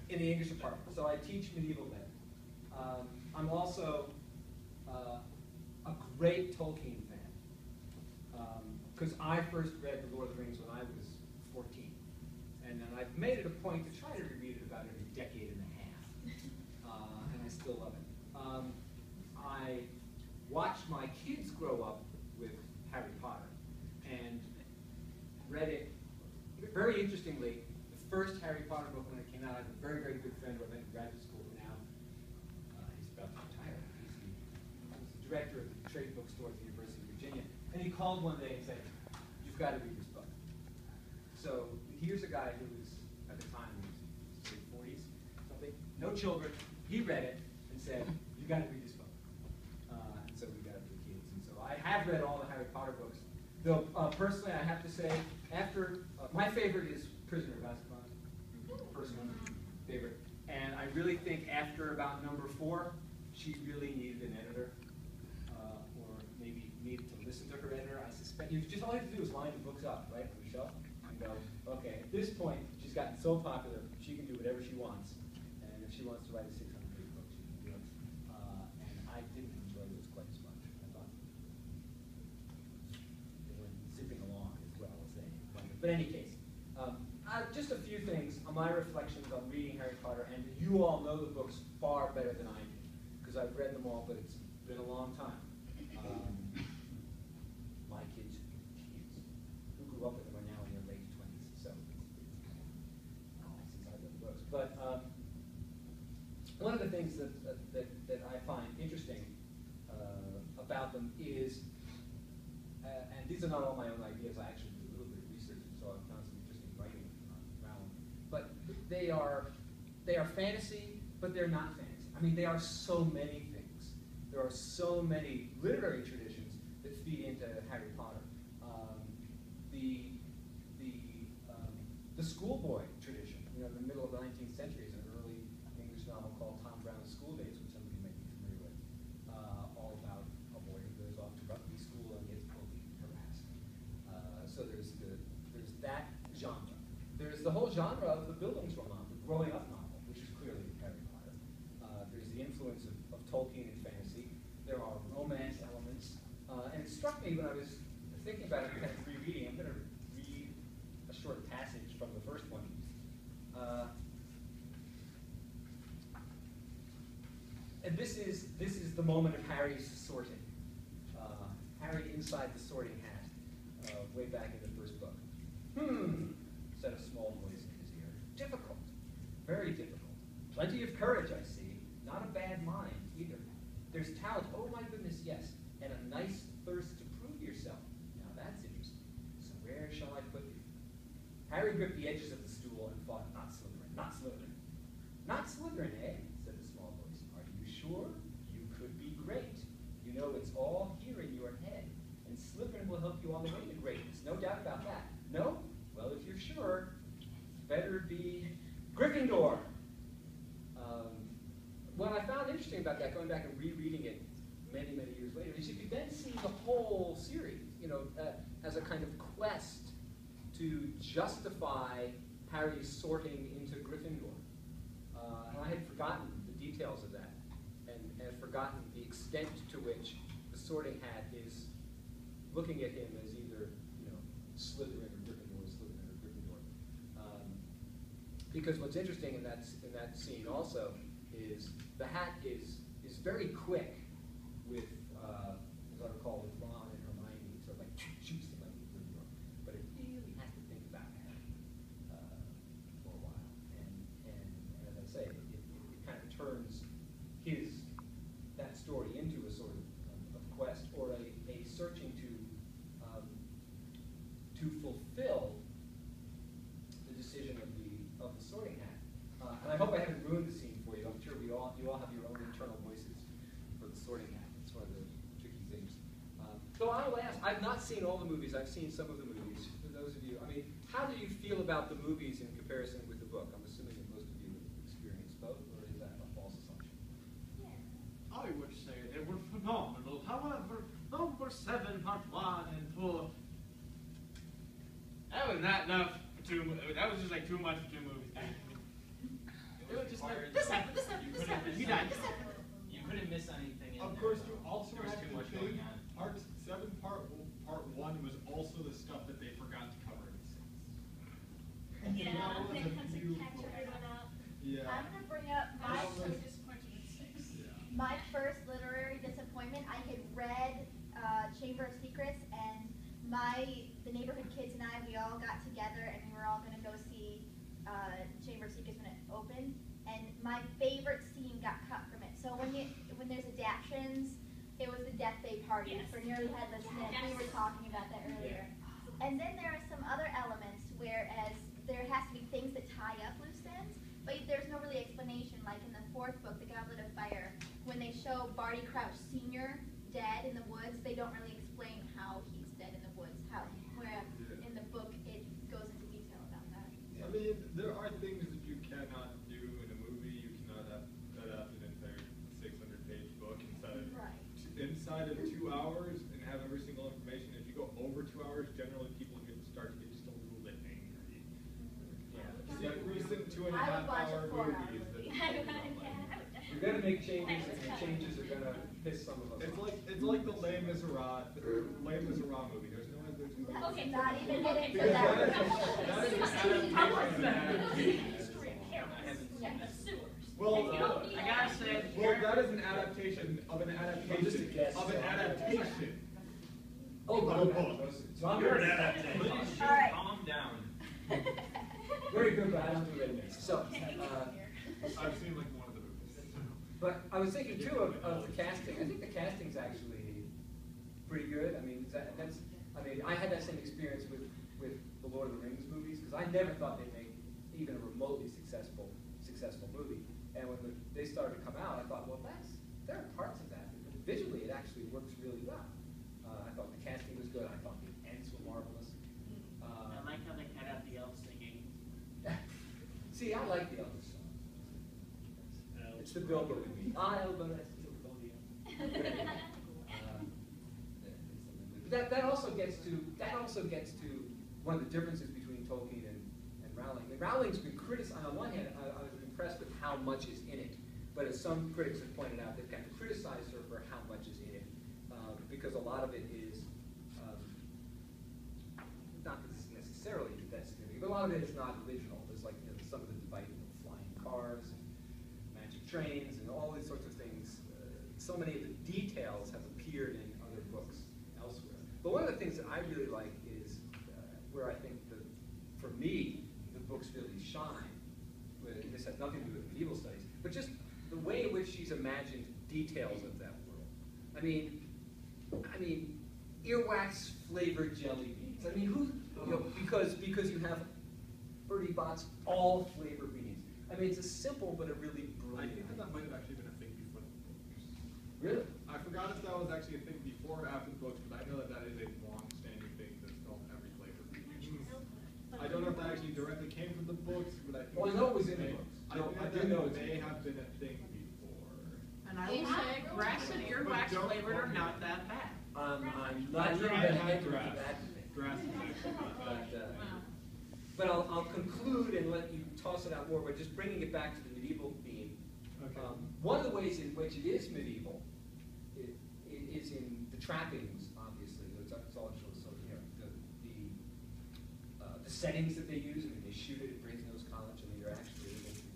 in the English department, so I teach medieval lit. I'm also a great Tolkien fan, because I first read The Lord of the Rings when I was 14. And then I've made it a point to try to reread it about every decade and a half, and I still love it. I watched my kids grow up with Harry Potter, and read it. Very interestingly, the first Harry Potter book when it came out, I have a very, very good friend who I met in graduate school now. He's about to retire. He's the director of the trade bookstore at the University of Virginia. And he called one day and said, "You've got to read this book." So here's a guy who was, at the time, in his 40s, something, no children. He read it and said, "You've got to read this book." And so we got it for the kids. And so I have read all the Harry Potter books. Though, personally, I have to say, after, my favorite is Prisoner of Azkaban, first one, favorite. And I really think after about number 4, she really needed an editor, or maybe needed to listen to her editor. I suspect, all you have to do is line the books up, right, on the shelf, and go, okay, at this point, she's gotten so popular, she can do whatever she wants. And if she wants to write a 600-page book, she can do it. And I didn't enjoy those quite as much. I thought they went zipping along as well as they wanted. But in any case, just a few things on my reflections on reading Harry Potter, and you all know the books far better than I do, because I've read them all, but it's been a long time. My kids who grew up with them are now in their late 20s, so it's kind of since I've read the books. But one of the things that I find interesting about them is, and these are not all my own ideas, I actually do a little bit of research, so I've found some interesting writing around them. But they are fantasy, but they're not fantasy. I mean, they are so many things. There are so many literary traditions that feed into Harry Potter. The schoolboy tradition, in the middle of the 19th century, is an early English novel called Tom Brown's School Days, which some of you may be familiar with, all about a boy who goes off to rugby school and gets bullied and harassed. So there's that genre. There's the whole genre of the Bildungsroman, the growing up novel, which is clearly Harry Potter. There's the influence of Tolkien and fantasy. There are romance elements. And it struck me when I was thinking about it, kind of rereading. I'm going to read a short passage from the first one. And this is the moment of Harry's sorting. Harry inside the sorting hat, way back in the first book. Said a small voice in his ear. Difficult, very difficult. Plenty of courage, I see. Not a bad mind, either. There's talent, oh my goodness, yes. And a nice thirst to prove yourself. Now that's interesting. So where shall I put you? Harry gripped the edges of the stool and thought, not Slytherin, not Slytherin. Not Slytherin, eh? Said the small voice. Are you sure? You could be great. You know it's all here in your head. And Slytherin will help you on the way to greatness. No doubt about that. No? Well, if you're sure, better be Gryffindor. What I found interesting about that, going back and rereading it many, many years later, is you could then see the whole series, as a kind of quest to justify Harry's sorting into Gryffindor. And I had forgotten the details of that, and had forgotten the extent to which the sorting hat is looking at him as either, Slytherin or Gryffindor, Slytherin or Gryffindor. Because what's interesting in that scene also is the hat is very quick with, as I recall, with Ron and Hermione, sort of like shoots them like Gryffindor. But it really had to think about Harry for a while, and as I say, it kind of turns that story into a sort of quest or a searching to fulfill the decision of the sorting hat. And I hope I haven't ruined the scene for you. I'm sure you all have your own internal voices for the sorting hat. It's one of the tricky things. So I'll ask, I've not seen all the movies. I've seen some of the movies. For those of you, how do you feel about the movies in comparison with the book? I'm assuming that most of you have experienced both, or is that a false assumption? Yeah. I would say they were phenomenal. However, number 7, part 1 and 2, that was not enough. That was just like too much for 2 movies. my favorite scene got cut from it. So when there's adaptions, it was the Death Day party for Nearly Headless Nick. We were talking about that earlier. And then there are some other elements, whereas there has to be things that tie up loose ends, but there's no really explanation. Like in the fourth book, The Goblet of Fire, when they show Barty Crouch Sr. dead in the woods, they don't really explain how he's dead in the woods. Whereas in the book, it goes into detail about that. I mean, there are things that you cannot do in a movie. You cannot adapt an entire 600-page book inside of 2 hours and have every single information. If you go over 2 hours, generally people start to get just a little bit angry. Yeah. Like recent 2.5-hour movies. You're going to make changes, and your changes are going to piss some of us off. It's like the Les Miserables movie. There's no other two. Okay, not even get into Because that. that is an adaptation. Well, I gotta say, well, that is an adaptation of an adaptation of an adaptation. Oh, my God. So I'm you're an gonna- adaptation. All right. Calm down. Very good, but I don't do it. So, I've seen like one of the movies. but I was thinking too of the casting. I think the casting's actually pretty good. I mean, I had that same experience with the Lord of the Rings movies, because I never thought they'd make even a remotely successful movie. And when they started to come out, I thought, well, there are parts of that. Visually, it actually works really well. I thought the casting was good. I thought the ends were marvelous. I like how they cut out the elf singing. See, I like the other songs. It's the Bilbo in me. But that also gets to one of the differences between Tolkien and Rowling. I mean, Rowling's been criticized. On one hand, I was impressed with how much is in it, but as some critics have pointed out, they've kind of criticized her for how much is in it, because a lot of it is not necessarily that significant, but a lot of it is not original. There's like some of the devices of flying cars and magic trains and all these sorts of things. So many of the details have appeared in other books elsewhere. But one of the things that I really like is where I think for me, the books really shine. This has nothing to do with medieval studies, but just the way in which she's imagined details of that world. I mean, earwax flavored jelly beans. I mean, because you have Bertie Bott's all flavor beans. I mean, it's a simple but a really I brilliant. think that might have actually been a thing before the books. Really? I forgot if that was actually a thing before or after the books, but I know that is a long-standing thing that's called every flavor. I don't know if that actually directly came from the books, but I think Well, I know it was in the books. I do know it's in may the have been a thing before. And I will say, grass and earwax flavored are not that bad. I'm not I've even had head to grass. that. Grass is actually not bad. But I'll conclude and let you toss it out more, but just bringing it back to the medieval theme. Okay. One of the ways in which it is medieval is in the trappings, obviously. It's all so the settings that they use. I mean, they shoot it at Brasenose College. I mean, they're actually able to be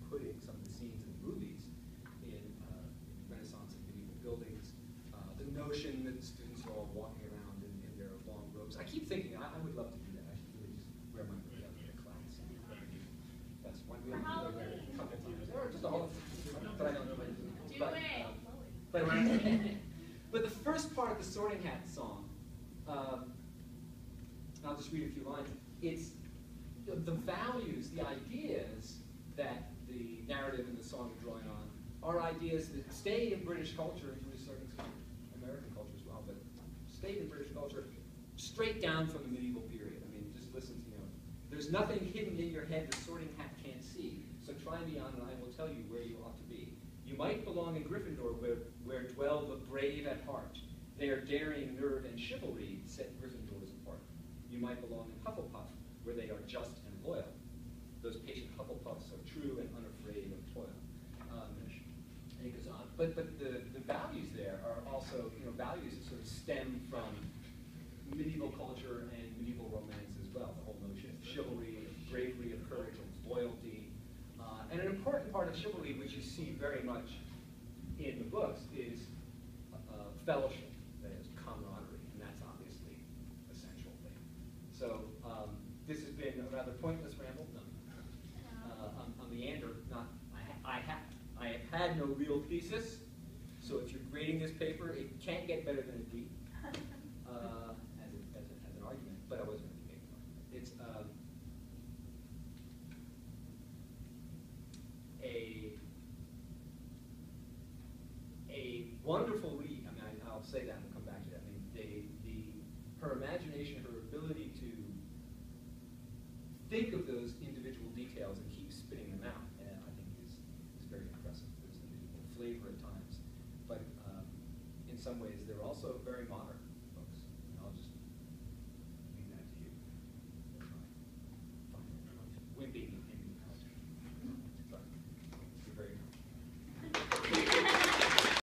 putting some of the scenes in the movies in Renaissance and medieval buildings. The notion that the students are all walking around in their long robes. I keep thinking, I would love to do that. I should really just wear my robe out in class. That's one way to wear it a couple of times. Or just all of them. But I don't know when to do it. But the first part of the Sorting Hat song, I'll just read a few lines. It's the values, the ideas that the narrative and the song are drawing on are ideas that stay in British culture and to a certain extent American culture as well, but stayed in British culture straight down from the medieval period. I mean, just listen to, there's nothing hidden in your head the Sorting Hat can't see, so try me on and I will tell you where you ought to be. You might belong in Gryffindor, where dwell the brave at heart. Their daring, nerve, and chivalry set Gryffindors apart. You might belong in Hufflepuff, where they are just and loyal. Those patient Hufflepuffs are true and unafraid of toil. And it goes on. But the values there are also, values that sort of stem from medieval culture and medieval romance as well. The whole notion of chivalry, of bravery, of courage, of loyalty. And an important part of chivalry, which you see very much in the books, is fellowship, that is camaraderie, and that's obviously an essential thing. So this has been a rather pointless ramble. I'm meander. had no real thesis, so if you're grading this paper, it can't get better than a D as an argument, but I wasn't really making an argument. It's a wonderful read. I mean, I'll say that and we'll come back to that. I mean, her imagination, her ability to think of those individual details and keep spitting them out, I think is very impressive. There's a flavor at times, but in some ways they're also very modern.